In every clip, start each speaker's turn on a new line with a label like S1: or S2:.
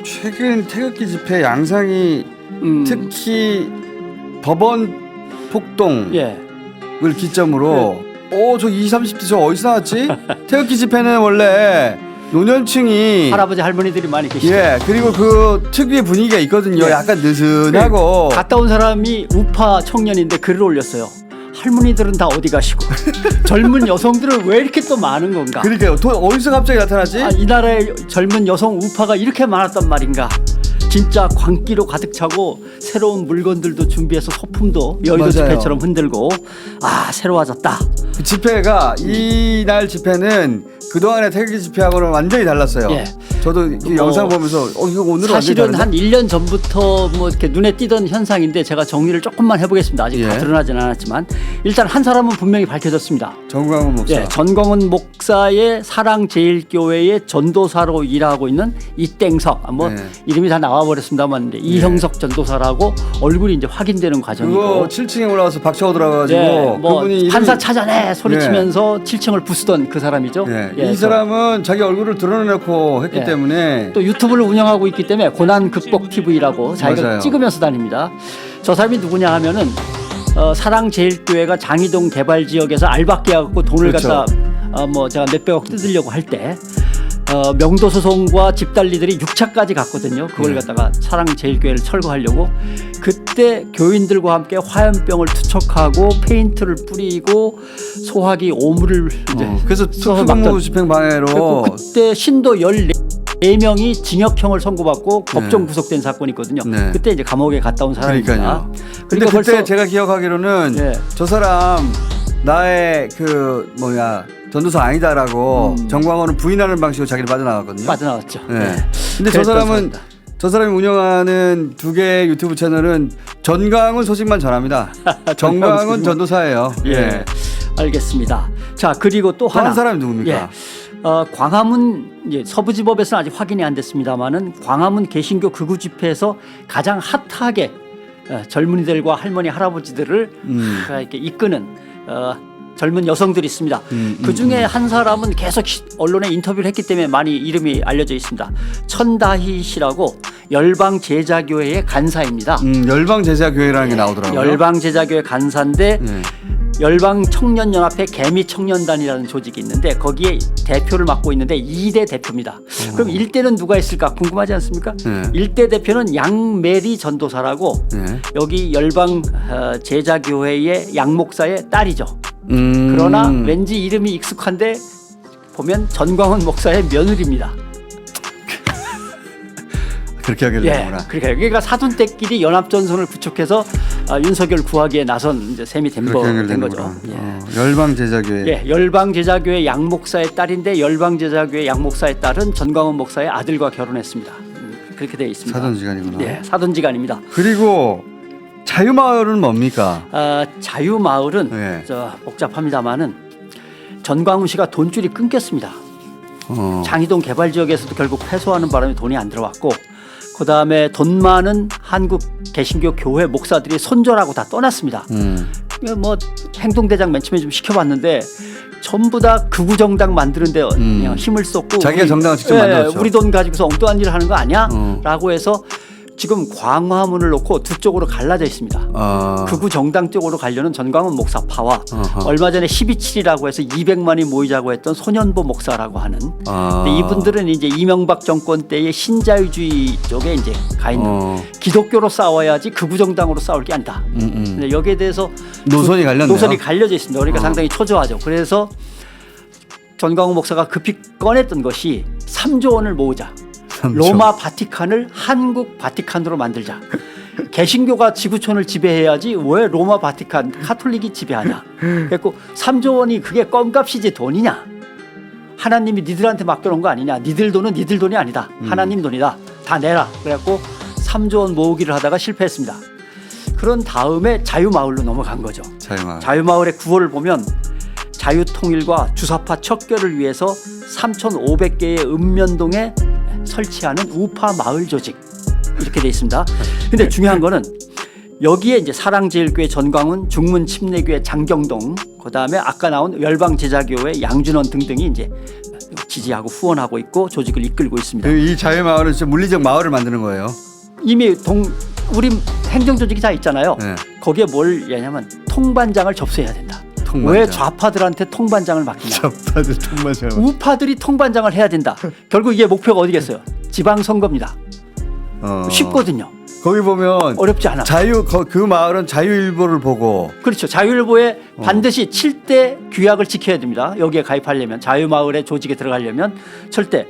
S1: 최근 태극기 집회 양상이 특히 법원 폭동을
S2: 예.
S1: 기점으로 저 20, 30대 저 어디서 나왔지? 태극기 집회는 원래 노년층이
S2: 할아버지 할머니들이 많이 계시죠.
S1: 예, 그리고 그 특유의 분위기가 있거든요.
S2: 예.
S1: 약간 느슨하고.
S2: 갔다 온 사람이 우파 청년인데 글을 올렸어요. 할머니들은 다 어디 가시고 젊은 여성들은 왜 이렇게 또 많은 건가?
S1: 그러니까요. 어디서 갑자기 나타나지?
S2: 이 나라의 젊은 여성 우파가 이렇게 많았단 말인가? 진짜 광기로 가득 차고 새로운 물건들도 준비해서 소품도 여의도
S1: 맞아요.
S2: 집회처럼 흔들고 새로워졌다.
S1: 그 집회가 이날 집회는 그동안의 태극기 집회하고는 완전히 달랐어요.
S2: 예.
S1: 저도 이 영상 보면서 이거 오늘은
S2: 사실은
S1: 완전히
S2: 한 1년 전부터 뭐 이렇게 눈에 띄던 현상인데 제가 정리를 조금만 해보겠습니다. 아직 다
S1: 예.
S2: 드러나진 않았지만 일단 한 사람은 분명히 밝혀졌습니다.
S1: 정광훈 목사.
S2: 예, 전광훈 목사의 사랑제일교회의 전도사로 일하고 있는 이땡석
S1: 네.
S2: 이름이 다 나와버렸습니다만 이형석 전도사라고 얼굴이 이제 확인되는 과정이고
S1: 그거 7층에 올라가서 박차고 들어가가지고
S2: 예, 뭐
S1: 그분이
S2: 판사 찾아내 소리치면서 7층을 부수던 그 사람이죠.
S1: 이 사람은 자기 얼굴을 드러내놓고 했기
S2: 예.
S1: 때문에
S2: 또 유튜브를 운영하고 있기 때문에 고난 극복 TV라고 자기가
S1: 맞아요.
S2: 찍으면서 다닙니다. 저 사람이 누구냐 하면은 사랑제일교회가 장이동 개발 지역에서 알바 깨갖고 돈을
S1: 그렇죠.
S2: 갖다 제가 몇백억 뜯으려고 할 때 명도 소송과 집단리들이 6차까지 갔거든요. 그걸 갖다가 사랑제일교회를 철거하려고 그때 교인들과 함께 화염병을 투척하고 페인트를 뿌리고 소화기 오물을 이제
S1: 그래서 특수근무 집행 방해로
S2: 그때 신도 14명이 징역형을 선고받고 법정 구속된 사건이 있거든요.
S1: 네.
S2: 그때 이제 감옥에 갔다 온 사람입니다.
S1: 그러니까요. 근데
S2: 그리고
S1: 그때 제가 기억하기로는
S2: 예.
S1: 저 사람 나의 전도사 아니다라고 정광훈은 부인하는 방식으로 자기를 빠져나갔거든요.
S2: 빠져나왔죠.
S1: 네.
S2: 네.
S1: 근데 저 사람이 운영하는 두 개의 유튜브 채널은 전광훈 소식만 전합니다. 정광훈 전도사예요.
S2: 예. 알겠습니다. 자, 그리고 또 하나.
S1: 다른 사람이 누굽니까?
S2: 예. 광화문 서부지법에서는 아직 확인이 안 됐습니다만은 광화문 개신교 극우 집회에서 가장 핫하게 젊은이들과 할머니 할아버지들을 이렇게 이끄는 젊은 여성들이 있습니다. 그 중에 한 사람은 계속 언론에 인터뷰를 했기 때문에 많이 이름이 알려져 있습니다. 천다희 씨라고 열방제자교회의 간사입니다.
S1: 열방제자교회라는 게 나오더라고요.
S2: 열방제자교회 간사인데 열방청년연합회 개미청년단이라는 조직이 있는데 거기에 대표를 맡고 있는데 2대 대표입니다. 그럼 1대는 누가 있을까 궁금하지 않습니까? 1대 대표는 양메리 전도사라고 여기 열방제자교회의 양목사의 딸이죠. 그러나 왠지 이름이 익숙한데 보면 전광훈 목사의 며느리입니다.
S1: 그렇게 하게 되는구나.
S2: 그러니까 사돈댁끼리 연합전선을 구축해서 윤석열 구하기에 나선 이제 셈이 된 거죠.
S1: 열방제자교회.
S2: 예, 열방제자교회 양목사의 딸인데 열방제자교회 양목사의 딸은 전광훈 목사의 아들과 결혼했습니다. 그렇게 되어 있습니다.
S1: 사돈지간이구나.
S2: 예, 사돈지간입니다.
S1: 그리고 자유마을은 뭡니까?
S2: 자유마을은 복잡합니다만은 전광훈 씨가 돈줄이 끊겼습니다. 장이동 개발 지역에서도 결국 패소하는 바람에 돈이 안 들어왔고 그 다음에 돈 많은 한국 개신교 교회 목사들이 손절하고 다 떠났습니다. 뭐 행동대장 맨 처음에 좀 시켜봤는데 전부 다 극우 정당 만드는데 그냥 힘을 쏟고
S1: 자기가 정당을 직접 만들었죠.
S2: 우리 돈 가지고서 엉뚱한 일을 하는 거 아니야? 라고 해서 지금 광화문을 놓고 두 쪽으로 갈라져 있습니다. 극우 정당 쪽으로 가려는 전광훈 목사파와 얼마 전에 12.7이라고 해서 200만이 모이자고 했던 소년보 목사라고 하는 근데 이분들은 이제 이명박 정권 때의 신자유주의 쪽에 이제 가 있는 기독교로 싸워야지 극우 정당으로 싸울 게 아니다. 근데 여기에 대해서
S1: 노선이 갈렸네요.
S2: 노선이 갈려져 있습니다. 그러니까 상당히 초조하죠. 그래서 전광훈 목사가 급히 꺼냈던 것이 3조 원을 모으자. 로마 바티칸을 한국 바티칸으로 만들자. 개신교가 지구촌을 지배해야지 왜 로마 바티칸 카톨릭이 지배하냐. 그래서 3조 원이 그게 껌값이지 돈이냐. 하나님이 니들한테 맡겨놓은 거 아니냐. 니들 돈은 니들 돈이 아니다. 하나님 돈이다. 다 내라. 그래갖고 3조 원 모으기를 하다가 실패했습니다. 그런 다음에 자유마을로 넘어간 거죠. 자유마을의 구호를 보면 자유통일과 주사파 척결을 위해서 3,500개의 읍면동에 설치하는 우파 마을 조직 이렇게 돼 있습니다. 근데 중요한 거는 여기에 이제 사랑제일교회 전광훈, 중문 침례교회 장경동, 그다음에 아까 나온 열방제자교회 양준원 등등이 이제 지지하고 후원하고 있고 조직을 이끌고 있습니다.
S1: 이 자유마을은 진짜 물리적 마을을 만드는 거예요.
S2: 이미 우리 행정 조직이 다 있잖아요.
S1: 네.
S2: 거기에 뭘 얘냐면 통반장을 접수해야 된다.
S1: 통반장.
S2: 왜 좌파들한테 통반장을 맡기냐?
S1: 좌파들 통반장.
S2: 우파들이 통반장을 해야 된다. 결국 이게 목표가 어디겠어요? 지방선거입니다. 쉽거든요.
S1: 거기 보면
S2: 어렵지 않아.
S1: 그 마을은 자유일보를 보고
S2: 그렇죠. 자유일보에 반드시 7대 규약을 지켜야 됩니다. 여기에 가입하려면 자유마을의 조직에 들어가려면 절대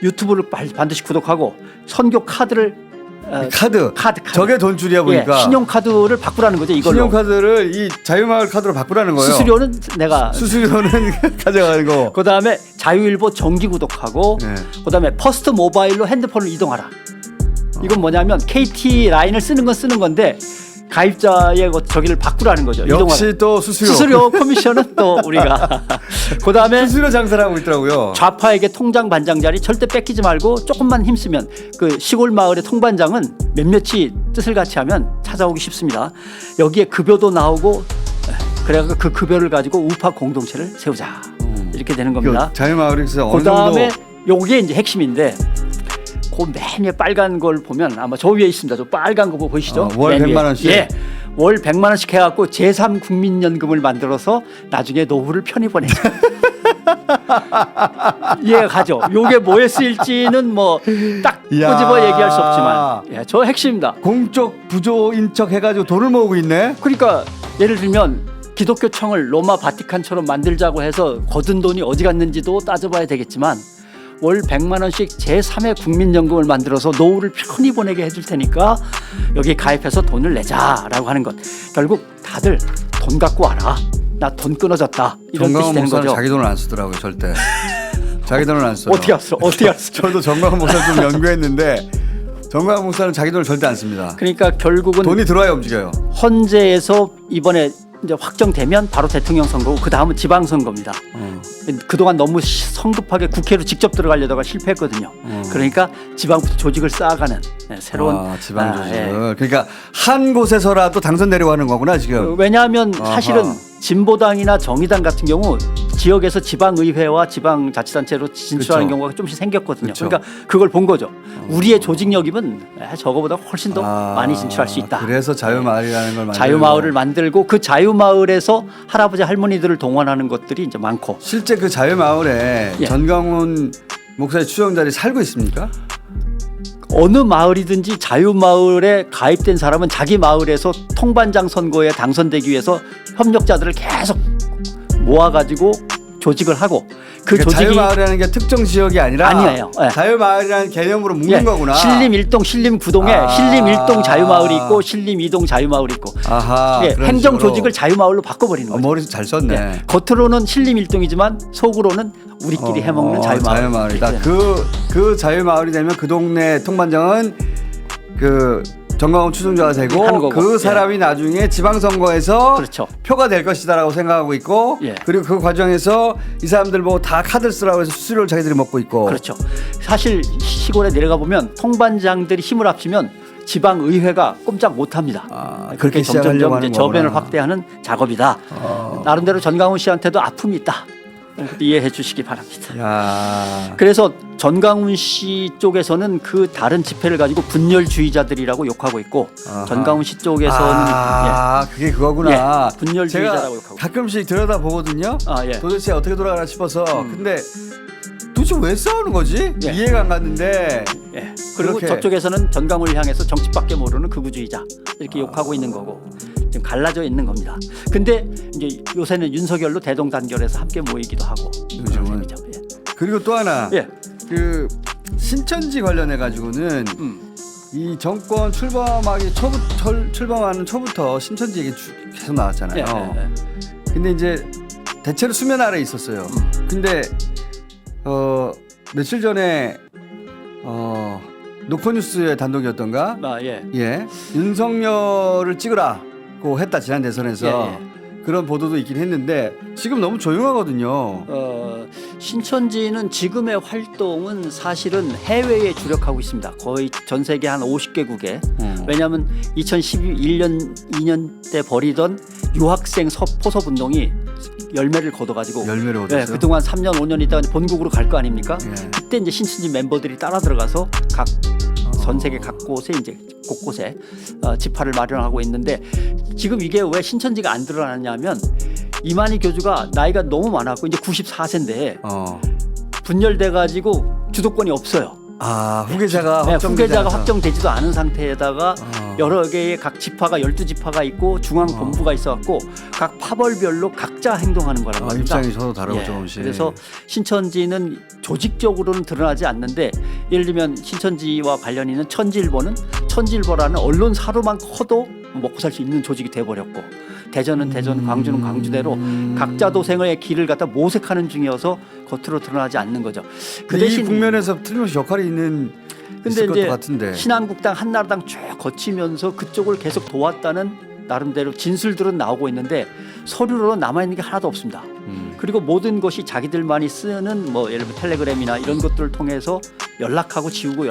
S2: 유튜브를 반드시 구독하고 선교 카드를
S1: 카드.
S2: 카드.
S1: 저게 돈줄이야 보니까.
S2: 예, 신용카드를 바꾸라는 거죠. 이걸로.
S1: 신용카드를 이 자유마을 카드로 바꾸라는 거예요.
S2: 수수료는 내가
S1: 수수료는 가져가고.
S2: 그다음에 자유일보 정기 구독하고
S1: 네.
S2: 그다음에 퍼스트 모바일로 핸드폰을 이동하라. 이건 뭐냐면 KT 라인을 쓰는 건 쓰는 건데 가입자의 저기를 바꾸라는 거죠.
S1: 역시
S2: 이동하라.
S1: 또 수수료.
S2: 수수료 커미션은 또 우리가 그다음에
S1: 수수료 장사를 하고 있더라고요.
S2: 좌파에게 통장 반장 자리 절대 뺏기지 말고 조금만 힘쓰면 그 시골 마을의 통반장은 몇몇이 뜻을 같이 하면 찾아오기 쉽습니다. 여기에 급여도 나오고 그래서 그 급여를 가지고 우파 공동체를 세우자 이렇게 되는 겁니다.
S1: 자유마을에서 어느
S2: 그다음에
S1: 정도
S2: 요게 이제 핵심인데 그 맨 위에 빨간 걸 보면 아마 저 위에 있습니다. 저 빨간 거 보이시죠?
S1: 월
S2: 맨 위에.
S1: 100만 원씩.
S2: 예. 월 100만 원씩 해갖고 제3국민연금을 만들어서 나중에 노후를 편히 보내자. 이해가 가죠. 요게 뭐에 쓰일지는 뭐 딱 꼬집어 얘기할 수 없지만 예, 저 핵심입니다.
S1: 공적 부조인 척 해가지고 돈을 모으고 있네.
S2: 그러니까 예를 들면 기독교청을 로마 바티칸처럼 만들자고 해서 거둔 돈이 어디 갔는지도 따져봐야 되겠지만 월 100만 원씩 제3의 국민연금을 만들어서 노후를 편히 보내게 해줄 테니까 여기 가입해서 돈을 내자라고 하는 것. 결국 다들 돈 갖고 와라. 나 돈 끊어졌다. 이런 뜻이
S1: 정광훈
S2: 되는
S1: 목사는
S2: 거죠.
S1: 자기 돈을 안 쓰더라고요, 절대. 자기 돈을 안 써요.
S2: 어떻게 알았어? 어떻게 알았어?
S1: 저도 정광훈 목사 좀 연구했는데 정광훈 목사는 자기 돈을 절대 안 씁니다.
S2: 그러니까 결국은
S1: 돈이 들어와야 움직여요.
S2: 헌재에서 이번에 이제 확정되면 바로 대통령 선거고 그 다음은 지방 선거입니다. 그동안 너무 성급하게 국회로 직접 들어가려다가 실패했거든요. 그러니까 지방부터 조직을 쌓아가는 새로운
S1: 지방 조직을.
S2: 예.
S1: 그러니까 한 곳에서라도 당선되려고 하는 거구나 지금.
S2: 왜냐하면 사실은
S1: 아하.
S2: 진보당이나 정의당 같은 경우 지역에서 지방의회와 지방자치단체로 진출하는
S1: 그쵸.
S2: 경우가 좀씩 생겼거든요.
S1: 그쵸.
S2: 그러니까 그걸 본 거죠. 우리의 조직력이면 저거보다 훨씬 더 많이 진출할 수 있다.
S1: 그래서 자유마을이라는 걸 만들고.
S2: 자유마을을 만들고 그 자유마을에서 할아버지 할머니들을 동원하는 것들이 이제 많고
S1: 실제 그 자유마을에
S2: 예.
S1: 전광훈 목사의 추종자들이 살고 있습니까?
S2: 어느 마을이든지 자유마을에 가입된 사람은 자기 마을에서 통반장 선거에 당선되기 위해서 협력자들을 계속 모아가지고 조직을 하고 그
S1: 그러니까
S2: 조직이
S1: 자유마을이라는 게 특정 지역이 아니라
S2: 아니에요. 예.
S1: 자유마을이라는 개념으로 묶는
S2: 예,
S1: 거구나.
S2: 신림 1동, 신림 9동에 신림 1동 자유마을이 있고 신림 2동 자유마을이 있고
S1: 아하,
S2: 예,
S1: 그런
S2: 행정
S1: 식으로.
S2: 조직을 자유마을로 바꿔버리는 거죠.
S1: 머리 잘 썼네.
S2: 예, 겉으로는 신림 1동이지만 속으로는 우리끼리 해먹는
S1: 자유마을이다.
S2: 예.
S1: 그 자유마을이 되면 그 동네 통반장은 그 정광훈 추종자가 되고
S2: 하는 거고.
S1: 그 사람이 나중에 지방선거에서
S2: 그렇죠.
S1: 표가 될 것이다라고 생각하고 있고
S2: 예.
S1: 그리고 그 과정에서 이 사람들 뭐 다 카드 쓰라고 해서 수수료를 자기들이 먹고 있고
S2: 그렇죠. 사실 시골에 내려가 보면 통반장들이 힘을 합치면 지방 의회가 꼼짝 못합니다.
S1: 그렇게
S2: 점점점
S1: 시작하려고
S2: 이제
S1: 하는
S2: 저변을
S1: 거구나.
S2: 확대하는 작업이다. 나름대로 전광훈 씨한테도 아픔이 있다. 이해해 주시기 바랍니다.
S1: 야.
S2: 그래서 전광훈 씨 쪽에서는 그 다른 집회를 가지고 분열주의자들이라고 욕하고 있고
S1: 아하.
S2: 전광훈 씨 쪽에서는
S1: 그게 그거구나.
S2: 예, 분열주의자라고
S1: 제가
S2: 욕하고.
S1: 가끔씩 들여다 보거든요.
S2: 예.
S1: 도대체 어떻게 돌아가나 싶어서 근데 도대체 왜 싸우는 거지?
S2: 예.
S1: 이해가 안 갔는데
S2: 예. 그리고
S1: 그렇게.
S2: 저쪽에서는 전광훈을 향해서 정치밖에 모르는 극우주의자 이렇게 욕하고 있는 거고 지금 갈라져 있는 겁니다. 근데 이제 요새는 윤석열로 대동단결해서 함께 모이기도 하고
S1: 요즘은.
S2: 그런 셈이죠. 예.
S1: 그리고 또 하나
S2: 예.
S1: 그 신천지 관련해 가지고는 이 정권 출범하는 초부터 신천지 얘기 계속 나왔잖아요.
S2: 예, 예, 예.
S1: 근데 이제 대체로 수면 아래 있었어요. 근데 며칠 전에 노컷뉴스의 단독이었던가?
S2: 예.
S1: 예. 윤석열을 찍으라고 했다 지난 대선에서
S2: 예,
S1: 그런 보도도 있긴 했는데 지금 너무 조용하거든요.
S2: 신천지는 지금의 활동은 사실은 해외에 주력하고 있습니다. 거의 전 세계 한 50개국에. 왜냐하면 2011년 2년 때 벌이던 유학생 포섭 운동이 열매를 거둬가지고
S1: 열매를 얻었어요.
S2: 그동안 3년 5년 있다가 본국으로 갈 거 아닙니까?
S1: 예.
S2: 그때 이제 신천지 멤버들이 따라 들어가서 전 세계 각 곳에 이제 곳곳에 지파를 마련하고 있는데 지금 이게 왜 신천지가 안 드러나냐면 이만희 교주가 나이가 너무 많았고 이제 94세인데 분열돼 가지고 주도권이 없어요.
S1: 후계자가
S2: 후계자가 확정되지도 않은 상태에다가 여러 개의 각 지파가 12지파가 있고 중앙 본부가 있어갖고 각 파벌별로 각자 행동하는 거라고 합니다.
S1: 입장이 서로 다르고 조금씩.
S2: 그래서 신천지는 조직적으로는 드러나지 않는데 예를 들면 신천지와 관련 있는 천지일보는 천지일보라는 언론사로만 커도 먹고 살 수 있는 조직이 돼버렸고 대전은 대전, 광주는 광주대로 각자 도생의 길을 갖다 모색하는 중이어서 겉으로 드러나지 않는 거죠. 그 대신
S1: 이 국면에서 틀림없이 역할이 있을
S2: 근데
S1: 것도
S2: 이제
S1: 같은데.
S2: 신한국당, 한나라당 쭉 거치면서 그쪽을 계속 도왔다는 나름대로 진술들은 나오고 있는데 서류로 남아 있는 게 하나도 없습니다. 그리고 모든 것이 자기들만이 쓰는 뭐 예를 들면 텔레그램이나 이런 것들을 통해서 연락하고 지우고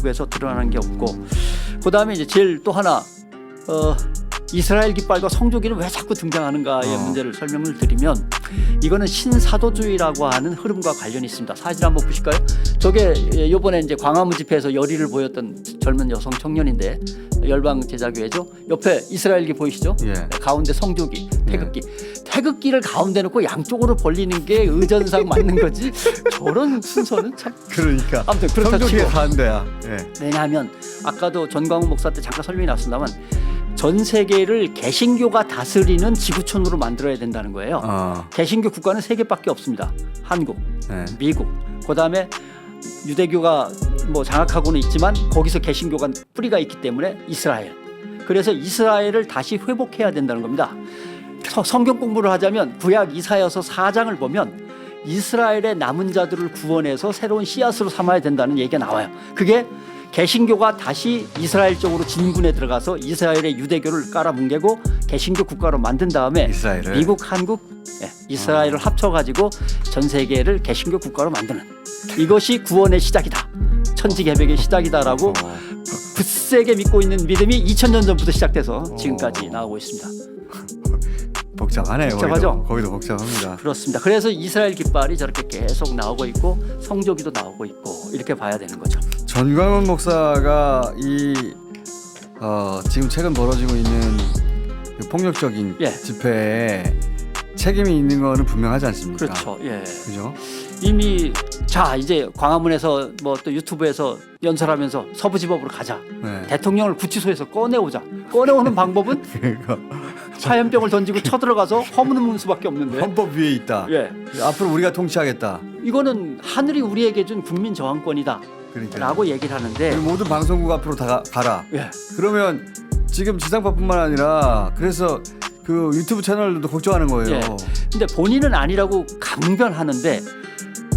S2: 해서 드러나는 게 없고 그다음에 이제 제일 또 하나 이스라엘 깃발과 성조기는 왜 자꾸 등장하는가의 문제를 설명을 드리면 이거는 신사도주의라고 하는 흐름과 관련이 있습니다. 사진 한번 보실까요? 저게 이번에 이제 광화문 집회에서 열의를 보였던 젊은 여성 청년인데 열방 제자교회죠. 옆에 이스라엘기 보이시죠?
S1: 예.
S2: 가운데 성조기, 태극기. 태극기를 가운데 놓고 양쪽으로 벌리는 게 의전상 맞는 거지. 저런 순서는 참.
S1: 그러니까.
S2: 아무튼 그렇다 치고.
S1: 성조기가 가는 데야. 예.
S2: 왜냐하면 아까도 전광훈 목사 때 잠깐 설명이 났습니다만 전 세계를 개신교가 다스리는 지구촌으로 만들어야 된다는 거예요. 개신교 국가는 세 개밖에 없습니다. 한국, 미국, 그다음에 유대교가 뭐 장악하고는 있지만 거기서 개신교가 뿌리가 있기 때문에 이스라엘. 그래서 이스라엘을 다시 회복해야 된다는 겁니다. 성경 공부를 하자면 구약 이사야서 4장을 보면 이스라엘의 남은 자들을 구원해서 새로운 씨앗으로 삼아야 된다는 얘기가 나와요. 그게 개신교가 다시 이스라엘 쪽으로 진군에 들어가서 이스라엘의 유대교를 깔아뭉개고 개신교 국가로 만든 다음에
S1: 이스라엘을.
S2: 미국, 한국, 이스라엘을 합쳐가지고 전 세계를 개신교 국가로 만드는 이것이 구원의 시작이다. 천지개벽의 시작이다라고 굳세게 믿고 있는 믿음이 2000년 전부터 시작돼서 지금까지 나오고 있습니다.
S1: 복잡하네요.
S2: 복잡하죠?
S1: 거기도 복잡합니다.
S2: 그렇습니다. 그래서 이스라엘 깃발이 저렇게 계속 나오고 있고 성조기도 나오고 있고 이렇게 봐야 되는 거죠.
S1: 전광훈 목사가 지금 최근 벌어지고 있는 그 폭력적인 집회에 책임이 있는 거는 분명하지 않습니까?
S2: 그렇죠. 예.
S1: 그죠?
S2: 이미 자 이제 광화문에서 뭐 또 유튜브에서 연설하면서 서부지법으로 가자. 대통령을 구치소에서 꺼내오자. 꺼내오는 방법은 화염병을 던지고 쳐들어가서 허무는 수밖에 없는데.
S1: 헌법 위에 있다. 앞으로 우리가 통치하겠다.
S2: 이거는 하늘이 우리에게 준 국민 저항권이다. 라고 얘기를 하는데
S1: 모든 방송국 앞으로 다 가라. 그러면 지금 지상파뿐만 아니라 그래서 그 유튜브 채널들도 걱정하는 거예요.
S2: 근데 본인은 아니라고 강변하는데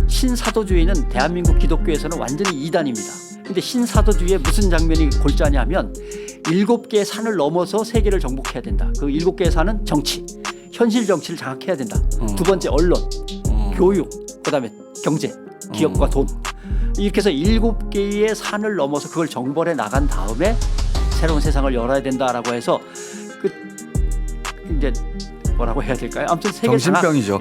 S2: 신사도주의는 대한민국 기독교에서는 완전히 이단입니다. 근데 신사도주의의 무슨 장면이 골자냐면 7개의 산을 넘어서 세계를 정복해야 된다. 그 7개의 산은 정치, 현실 정치를 장악해야 된다. 두 번째 언론, 교육, 그다음에 경제, 기업과 돈. 이렇게 해서 7개의 산을 넘어서 그걸 정벌해 나간 다음에 새로운 세상을 열어야 된다라고 해서 그 이제 뭐라고 해야 될까요? 아무튼 세계
S1: 정신병이죠.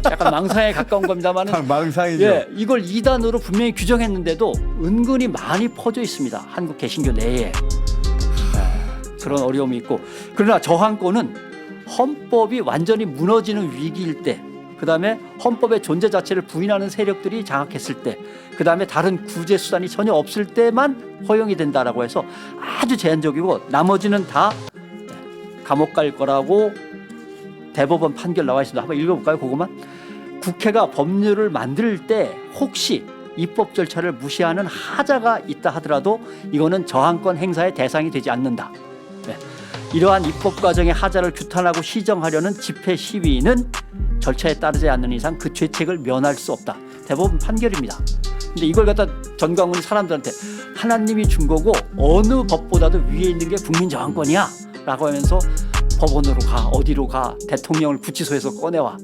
S2: 약간 망상에 가까운 겁니다만은
S1: 망상이죠.
S2: 이걸 이단으로 분명히 규정했는데도 은근히 많이 퍼져 있습니다. 한국 개신교 내에 그런 어려움이 있고 그러나 저항권은 헌법이 완전히 무너지는 위기일 때 그다음에 헌법의 존재 자체를 부인하는 세력들이 장악했을 때 그다음에 다른 구제 수단이 전혀 없을 때만 허용이 된다라고 해서 아주 제한적이고 나머지는 다 감옥 갈 거라고 대법원 판결 나와 있습니다. 한번 읽어볼까요? 그것만. 국회가 법률을 만들 때 혹시 입법 절차를 무시하는 하자가 있다 하더라도 이거는 저항권 행사의 대상이 되지 않는다. 이러한 입법 과정의 하자를 규탄하고 시정하려는 집회 시위는 절차에 따르지 않는 이상 그 죄책을 면할 수 없다. 대법원 판결입니다. 근데 이걸 갖다 전광훈이 사람들한테 하나님이 준 거고 어느 법보다도 위에 있는 게 국민 저항권이야 라고 하면서 법원으로 가 어디로 가 대통령을 구치소에서 꺼내와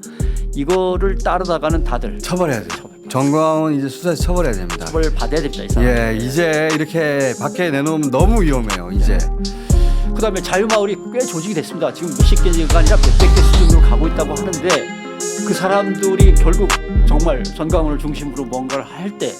S2: 이거를 따르다가는 다들
S1: 처벌해야 돼요. 정광훈 이제 수사에서 처벌해야 됩니다.
S2: 처벌 받아야 됩니다. 이 사람.
S1: 예, 이제 이렇게 밖에 내놓으면 너무 위험해요. 이제.
S2: 그다음에 자유마을이 꽤 조직이 됐습니다. 지금 몇십 개가 아니라 몇백 개 수준으로 가고 있다고 하는데 그 사람들이 결국 정말 전광훈을 중심으로 뭔가를 할 때